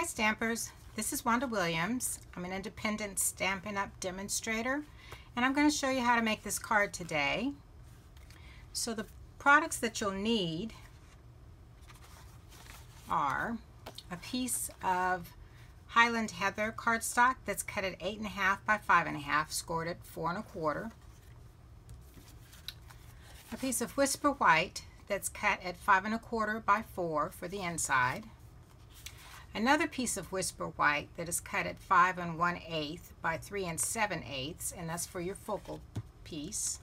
Stampers, this is Wanda Williams. I'm an independent Stampin' Up! Demonstrator, and I'm going to show you how to make this card today. So the products that you'll need are a piece of Highland Heather cardstock that's cut at 8.5 by 5.5, scored at 4 1/4. A piece of Whisper White that's cut at 5 1/4 by 4 for the inside. Another piece of Whisper White that is cut at 5 1/8 by 3 7/8, and that's for your focal piece.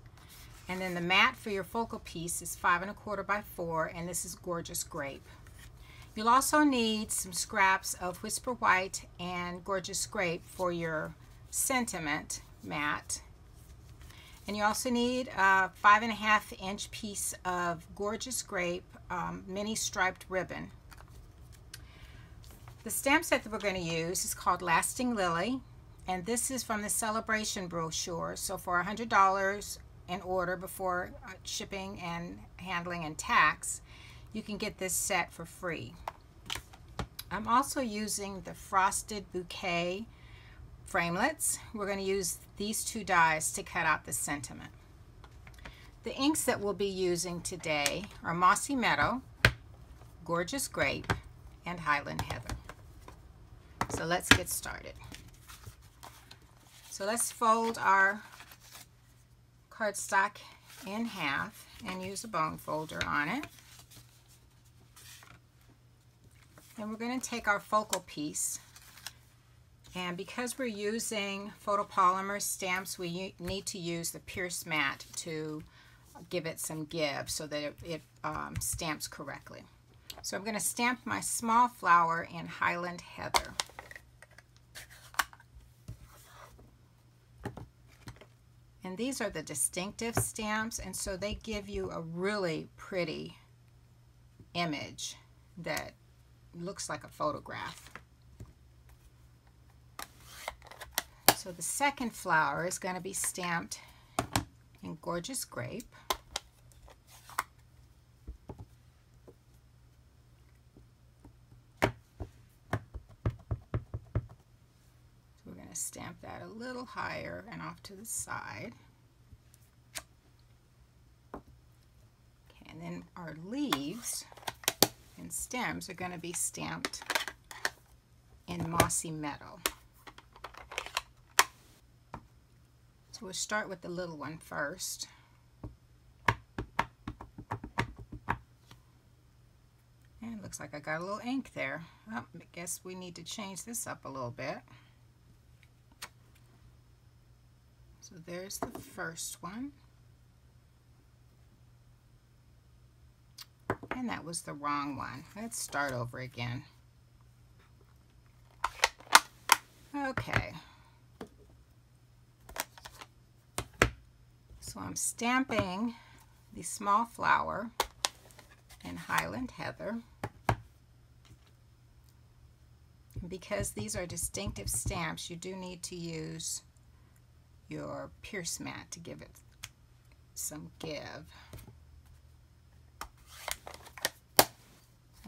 And then the mat for your focal piece is 5 1/4 by 4, and this is Gorgeous Grape. You'll also need some scraps of Whisper White and Gorgeous Grape for your sentiment mat. And you also need a 5.5 inch piece of Gorgeous Grape mini striped ribbon. The stamp set that we're going to use is called Lasting Lily, and this is from the Sale-A-Bration brochure. So for $100 in order before shipping and handling and tax, you can get this set for free. I'm also using the Frosted Bouquet framelits. We're going to use these two dies to cut out the sentiment. The inks that we'll be using today are Mossy Meadow, Gorgeous Grape, and Highland Heather. So let's get started. So let's fold our cardstock in half and use a bone folder on it. And we're going to take our focal piece, and because we're using photopolymer stamps, we need to use the pierce mat to give it some give so that it stamps correctly. So I'm going to stamp my small flower in Highland Heather. And these are the distinctive stamps, and so they give you a really pretty image that looks like a photograph. So the second flower is going to be stamped in Gorgeous Grape. Stamp that a little higher and off to the side. Okay, and then our leaves and stems are going to be stamped in Mossy Meadow. So we'll start with the little one first. And it looks like I got a little ink there. Oh, I guess we need to change this up a little bit. So there's the first one. And that was the wrong one. Let's start over again. Okay. So I'm stamping the small flower in Highland Heather. And because these are distinctive stamps, you do need to use your pierce mat to give it some give.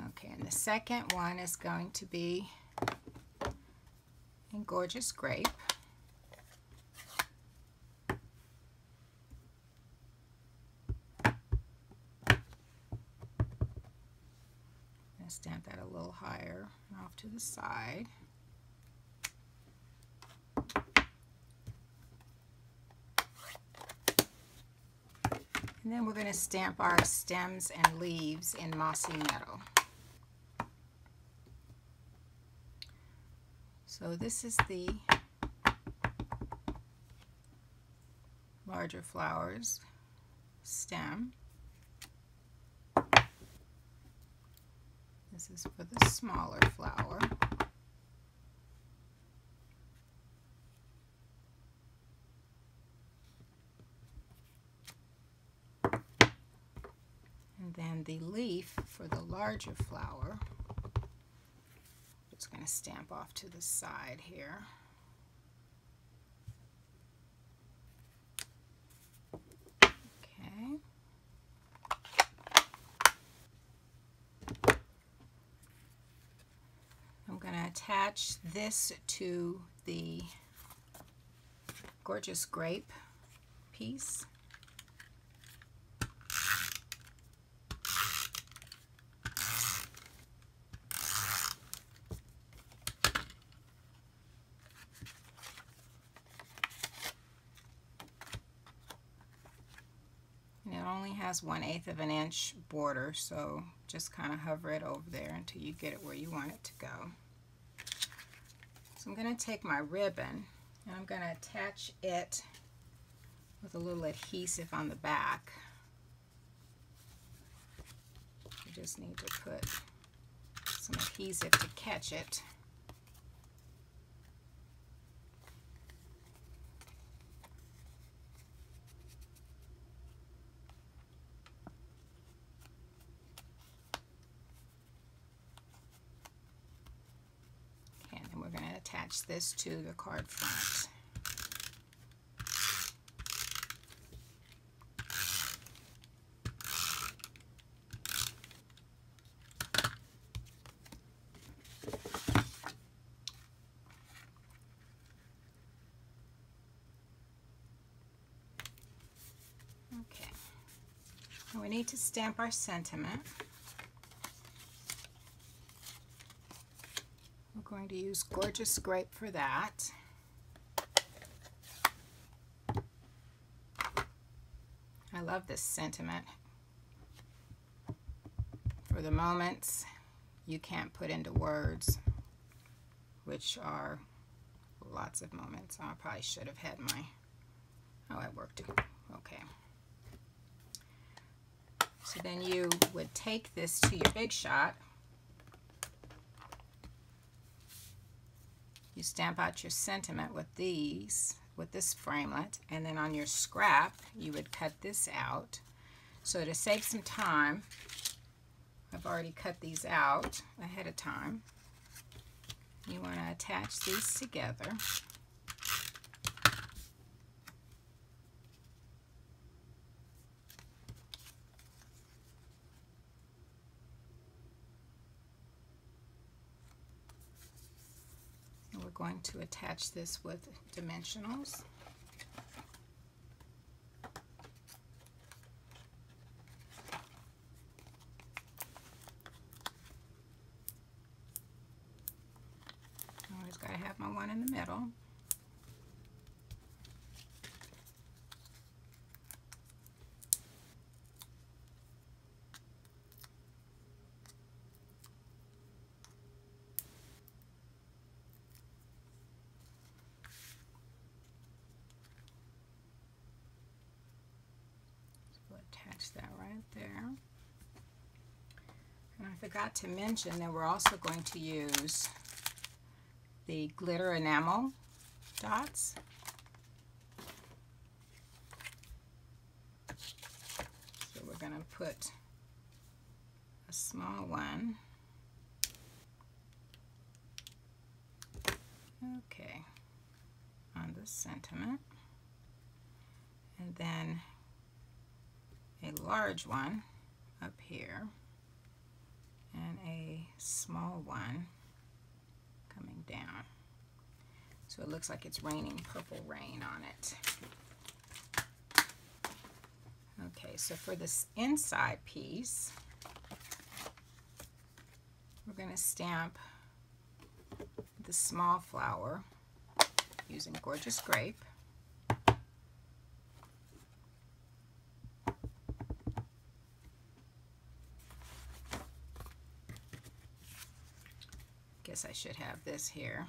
Okay, and the second one is going to be in Gorgeous Grape. I'm going to stamp that a little higher and off to the side. And then we're going to stamp our stems and leaves in Mossy Meadow. So this is the larger flowers stem. This is for the smaller flower. And then the leaf for the larger flower, just going to stamp off to the side here. Okay. I'm going to attach this to the Gorgeous Grape piece. And it only has 1/8 of an inch border, so just kind of hover it over there until you get it where you want it to go. So I'm going to take my ribbon and I'm going to attach it with a little adhesive on the back. You just need to put some adhesive to catch it. Okay, and then we're going to attach this to the card front. Okay, and we need to stamp our sentiment. We're going to use Gorgeous Grape for that. I love this sentiment for the moments you can't put into words, which are lots of moments. I probably should have had my, oh, it worked. Okay. So then you would take this to your Big Shot. You stamp out your sentiment with these, with this framelit, and then on your scrap you would cut this out. So to save some time, I've already cut these out ahead of time. You want to attach these together. And we're going to attach this with dimensionals. Always got to have my one in the middle. So we'll attach that right there. And I forgot to mention that we're also going to use the glitter enamel dots. So we're going to put a small one, okay, on the sentiment, and then a large one up here, and a small one coming down. So it looks like it's raining purple rain on it. Okay, so for this inside piece, we're going to stamp the small flower using Gorgeous Grape. Guess I should have this here.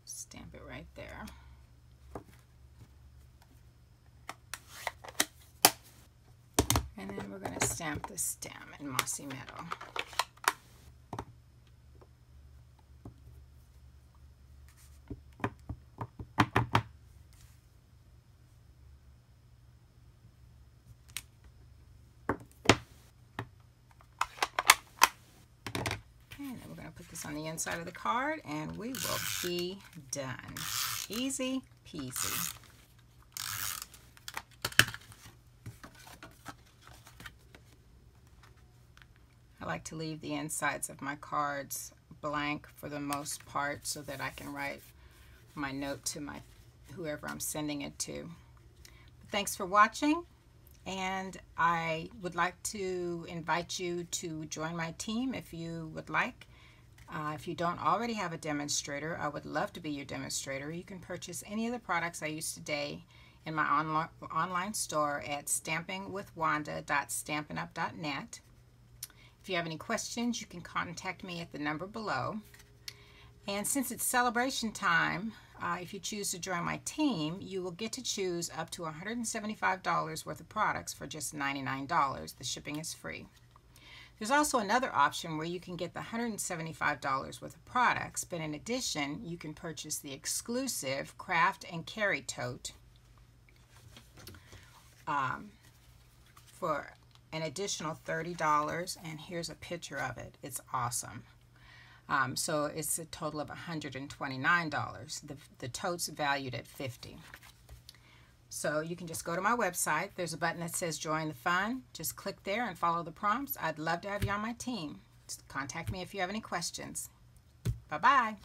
Stamp it right there. And then we're going to stamp the stem in Mossy Meadow. And then we're going to put this on the inside of the card and we will be done. Easy peasy. I like to leave the insides of my cards blank for the most part so that I can write my note to whoever I'm sending it to. Thanks for watching, and I would like to invite you to join my team if you would like. If you don't already have a demonstrator, I would love to be your demonstrator. You can purchase any of the products I used today in my online store at stampingwithwanda.stampinup.net. If you have any questions, you can contact me at the number below. And since it's celebration time, if you choose to join my team, you will get to choose up to $175 worth of products for just $99. The shipping is free. There's also another option where you can get the $175 worth of products, but in addition, you can purchase the exclusive Craft and Carry Tote for an additional $30, and here's a picture of it. It's awesome. So it's a total of $129. The tote's valued at $50. So you can just go to my website. There's a button that says join the fun. Just click there and follow the prompts. I'd love to have you on my team. Just contact me if you have any questions. Bye-bye.